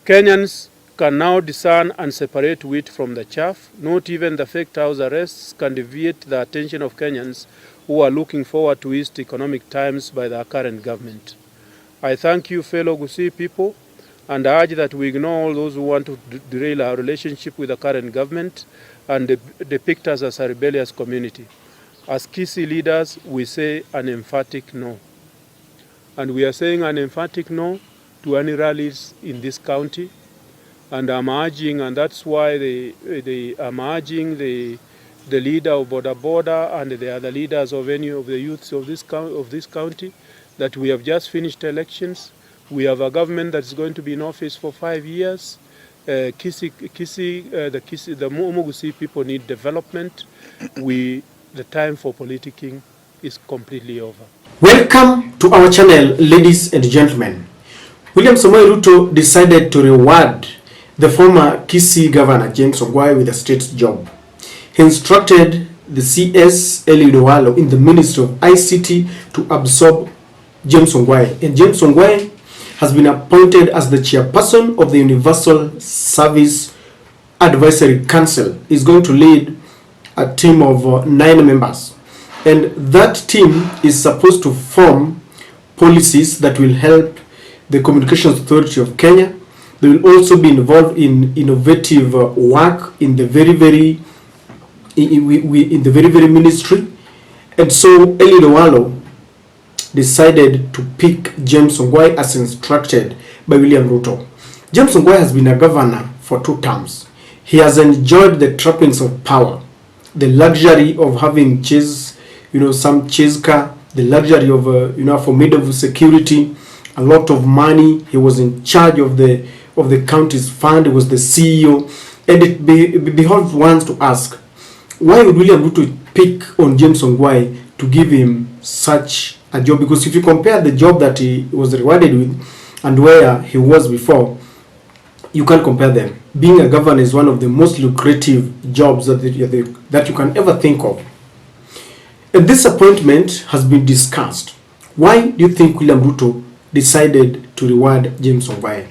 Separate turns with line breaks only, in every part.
Kenyans can now discern and separate wheat from the chaff. Not even the fake house arrests can deviate the attention of Kenyans who are looking forward to eased economic times by the current government. I thank you, fellow Gusii people, and I urge that we ignore all those who want to derail our relationship with the current government and depict us as a rebellious community. As Kisii leaders, we say an emphatic no. And we are saying an emphatic no to any rallies in this county. And I'm urging, and that's why I'm urging the leader of Border Border and the other leaders of any of the youths of this county, that we have just finished elections. We have a government that's going to be in office for 5 years. The Omogusi people need development. The time for politicking is completely over.
Welcome to our channel, ladies and gentlemen. William Ruto decided to reward the former Kisii governor, James Ongwae, with a state job. He instructed the CS Elliot in the Ministry of ICT to absorb James Ongwae. And James Ongwae has been appointed as the chairperson of the Universal Service Advisory Council. He's going to lead a team of 9 members. And that team is supposed to form policies that will help the Communications Authority of Kenya. They will also be involved in innovative work in the very ministry. And so Elliot decided to pick James Ongwae as instructed by William Ruto. James Ongwae has been a governor for 2 terms. He has enjoyed the trappings of power, the luxury of having some chase car, the luxury of formidable security, a lot of money. He was in charge of the county's fund. He was the CEO. And it behoves one to ask, why would William Ruto pick on James Ongwae to give him such a job? Because if you compare the job that he was rewarded with and where he was before, you can't compare them. Being a governor is one of the most lucrative jobs that you can ever think of. And this appointment has been discussed. Why do you think William Ruto decided to reward James Ongwae?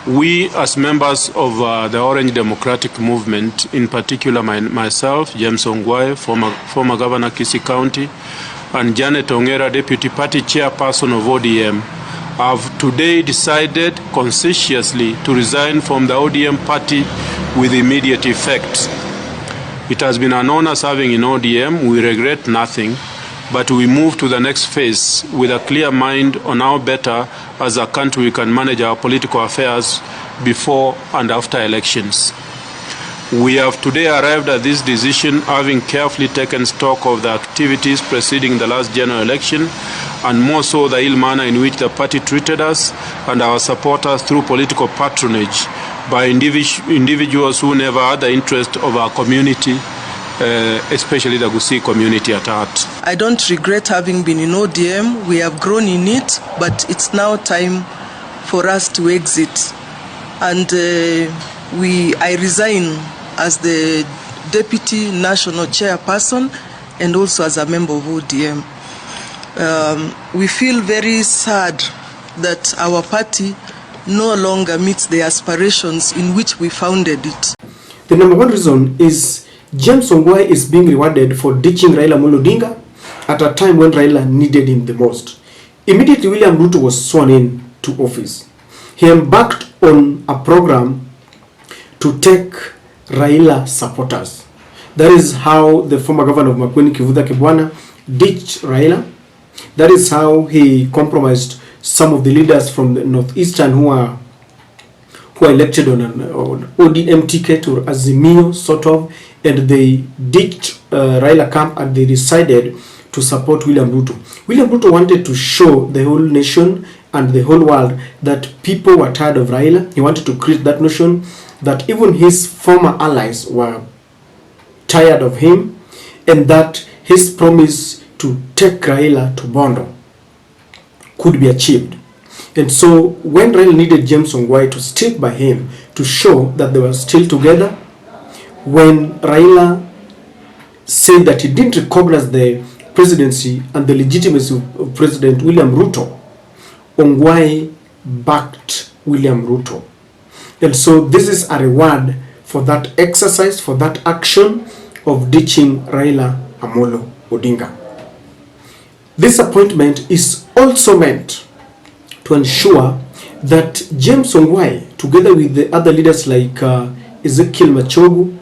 We, as members of the Orange Democratic Movement, in particular myself, James Ongwae, former Governor Kisii County, and Janet Ongera, Deputy Party Chairperson of ODM, have today decided conscientiously to resign from the ODM party with immediate effect. It has been an honor serving in ODM. We regret nothing, but we move to the next phase with a clear mind on how better as a country we can manage our political affairs before and after elections. We have today arrived at this decision having carefully taken stock of the activities preceding the last general election, and more so the ill manner in which the party treated us and our supporters through political patronage by individuals who never had the interest of our community, especially the Gusii community at heart.
I don't regret having been in ODM. We have grown in it, but it's now time for us to exit. And I resign as the Deputy National Chairperson and also as a member of ODM. We feel very sad that our party no longer meets the aspirations in which we founded it.
The number one reason is James Ongwae is being rewarded for ditching Raila Amolo Odinga at a time when Raila needed him the most. Immediately, William Ruto was sworn in to office. He embarked on a program to take Raila supporters. That is how the former governor of Makueni, Kivutha Kibwana, ditched Raila. That is how he compromised some of the leaders from the northeastern who are elected on an ODM ticket or Azimio sort of, and they ditched Raila camp and they decided to support William Ruto. William Ruto wanted to show the whole nation and the whole world that people were tired of Raila. He wanted to create that notion that even his former allies were tired of him, and that his promise to take Raila to Bondo could be achieved. And so when Raila needed James Ongwae to stick by him to show that they were still together, when Raila said that he didn't recognize the presidency and the legitimacy of President William Ruto, Ongwae backed William Ruto. And so this is a reward for that exercise, for that action of ditching Raila Amolo Odinga. This appointment is also meant to ensure that James Ongwae, together with the other leaders like Ezekiel Machogu,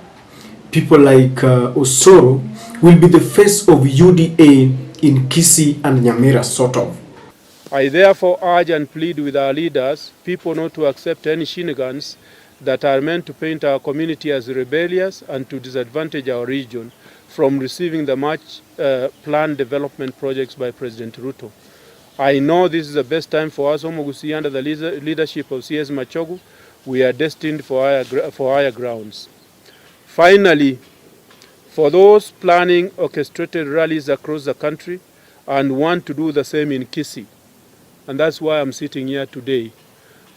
people like Osoro, will be the face of UDA in Kisii and Nyamira, sort of.
I therefore urge and plead with our leaders, people not to accept any shenanigans that are meant to paint our community as rebellious and to disadvantage our region from receiving the much planned development projects by President Ruto. I know this is the best time for us, Omogusi, under the leadership of CS Machogu. We are destined for higher grounds. Finally, for those planning orchestrated rallies across the country and want to do the same in Kisii, and that's why I'm sitting here today,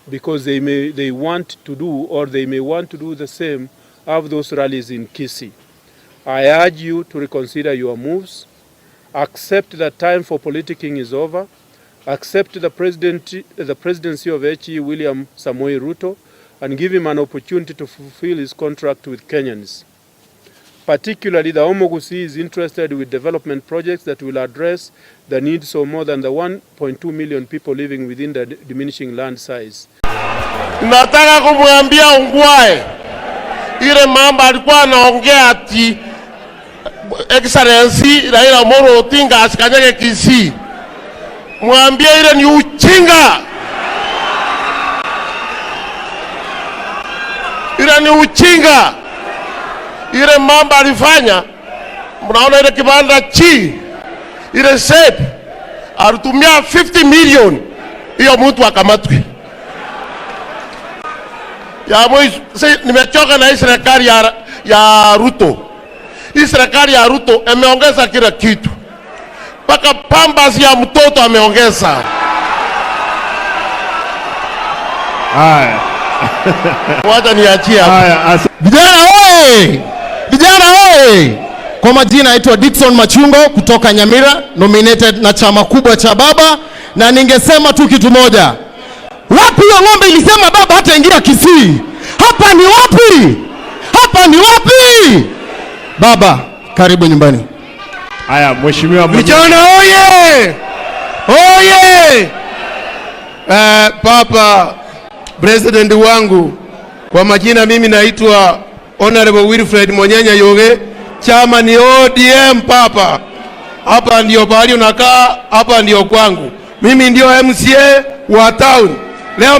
because they may want to do the same, have those rallies in Kisii. I urge you to reconsider your moves, accept that time for politicking is over, accept the presidency of HE William Ruto, and give him an opportunity to fulfill his contract with Kenyans. Particularly, the Omogusi is interested with development projects that will address the needs of more than the 1.2 million people living within the diminishing land size.
Nataka kumwambia Ongwae, ile mambo alikuwa anaongea ati Excellency Raila Amolo Odinga asikanyage Kisii. Mwambie ile ni uchinga. Ile ni uchinga. Ile mambo alifanya, mnaona ile kibanda ile set alitumia 50 million, hiyo mtu akamatwe. Ya mwisho, nimechoka na hii serikali ya Ruto. Hii serikali ya Ruto imeongeza kila kitu, mpaka pambas ya mtoto ameongeza.
Haya.
Wacha niachie
Haya.
Vijana oye! Vijana oye! Kwa majina naitwa Dickson Machungo kutoka Nyamira, nominated na chama kubwa cha baba, na ningesema tu kitu moja. Wapi hiyo ng'ombe ilisema baba hata ingia Kisii? Hapa ni wapi? Hapa ni wapi? Baba, karibu nyumbani.
Haya, mheshimiwa.
Vijana oye! Oye! Papa, president wangu, kwa majina mimi naitwa Honorable Wilfred Monyenya Yoge, chama ni ODM papa. Hapa ndio pahali unakaa, hapa ndio kwangu. Mimi ndio MCA wa town. Leo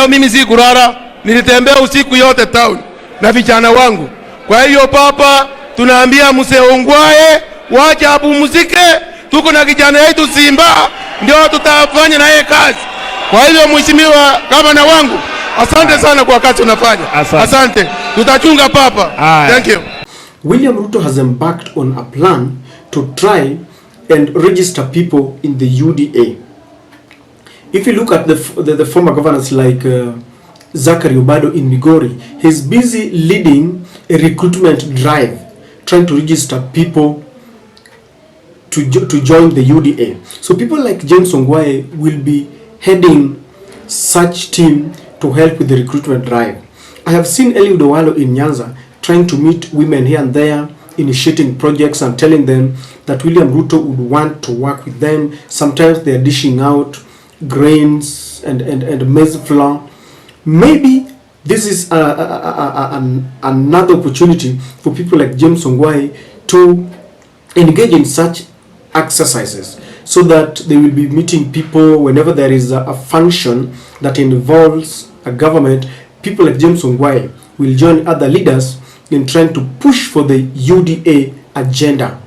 mimi si kurara, nilitembea usiku yote town na vijana wangu. Kwa hiyo papa, tunaambia mzee Ongwae wacha apumzike, tuko na kijana yetu Simba ndio tutafanya naye kazi. Kwa hiyo mheshimiwa gavana wangu, asante sana kwa kazi unafanya. Asante. Tutachunga papa. Thank you.
William Ruto has embarked on a plan to try and register people in the UDA. If you look at the former governors like Zachary Obado in Migori, he's busy leading a recruitment drive, trying to register people to join the UDA. So people like James Ongwae will be heading such team to help with the recruitment drive. I have seen Eliud Owalo in Nyanza trying to meet women here and there, initiating projects and telling them that William Ruto would want to work with them. Sometimes they are dishing out grains and maize flour. Maybe this is another opportunity for people like James Ongwae to engage in such exercises, so that they will be meeting people whenever there is a function that involves a government. People like James Ongwae will join other leaders in trying to push for the UDA agenda.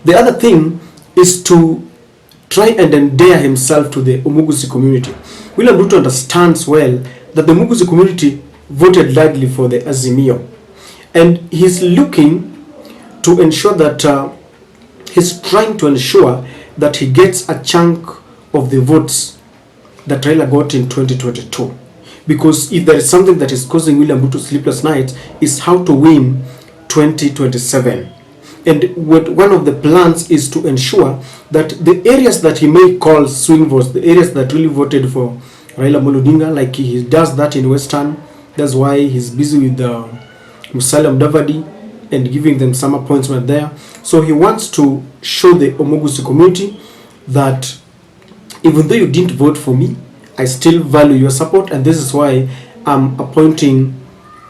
The other thing is to try and endear himself to the Omogusi community. William Ruto understands well that the Omogusi community voted largely for the Azimio, and he's looking to ensure that he's trying to ensure that he gets a chunk of the votes that Raila got in 2022. Because if there is something that is causing William Ruto sleepless nights, is how to win 2027. And one of the plans is to ensure that the areas that he may call swing votes, the areas that really voted for Raila Amolo Odinga, like he does that in Western. That's why he's busy with Musalia Mudavadi and giving them some appointment there. So he wants to show the Omogusi community that even though you didn't vote for me, I still value your support, and this is why I'm appointing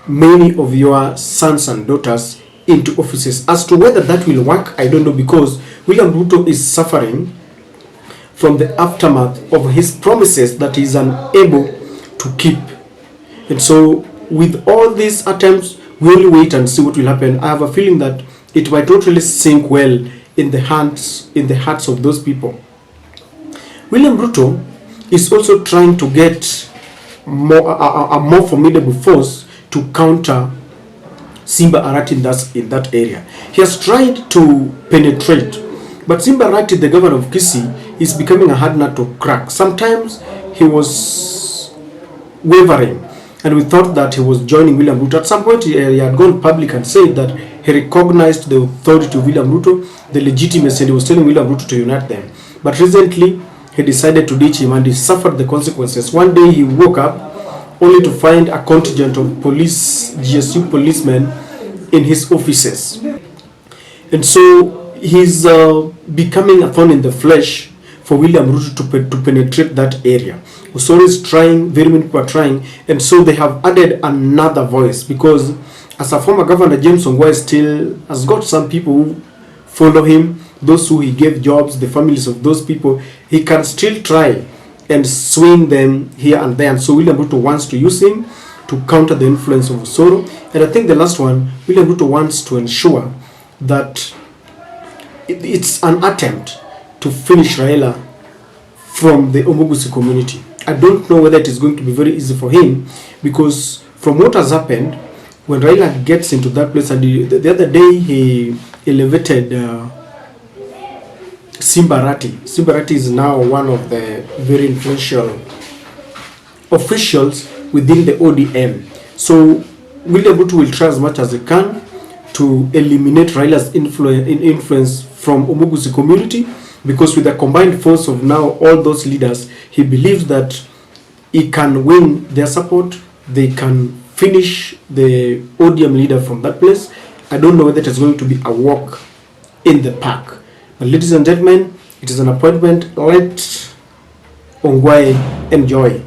many of your sons and daughters into offices. As to whether that will work, I don't know, because William Ruto is suffering from the aftermath of his promises that he is unable to keep. And so with all these attempts, we only wait and see what will happen. I have a feeling that it might totally sink well in the hearts of those people. William Ruto is also trying to get a more formidable force to counter Simba Arati in that area. He has tried to penetrate, but Simba Arati, the governor of Kisii, is becoming a hard nut to crack. Sometimes he was wavering, and we thought that he was joining William Ruto. At some point, he had gone public and said that he recognized the authority of William Ruto, the legitimacy, and he was telling William Ruto to unite them. But recently, he decided to ditch him, and he suffered the consequences. One day, he woke up only to find a contingent of police, GSU policemen in his offices. And so he's becoming a thorn in the flesh for William Ruto to penetrate that area. Osoro is trying, very many people are trying, and so they have added another voice, because as a former governor, James Ongwae still has got some people who follow him, those who he gave jobs, the families of those people. He can still try and swing them here and there, and so William Ruto wants to use him to counter the influence of Osoro. And I think the last one, William Ruto wants to ensure that it's an attempt to finish Raila from the Omogusi community. I don't know whether it is going to be very easy for him, because from what has happened, when Raila gets into that place, and the other day he elevated Simba Arati. Simba Arati is now one of the very influential officials within the ODM. So William Ruto will try as much as he can to eliminate Raila's influence from Omogusi community, because with the combined force of now all those leaders, he believes that he can win their support. They can finish the ODM leader from that place. I don't know whether it is going to be a walk in the park. But ladies and gentlemen, it is an appointment. Let Ongwae enjoy.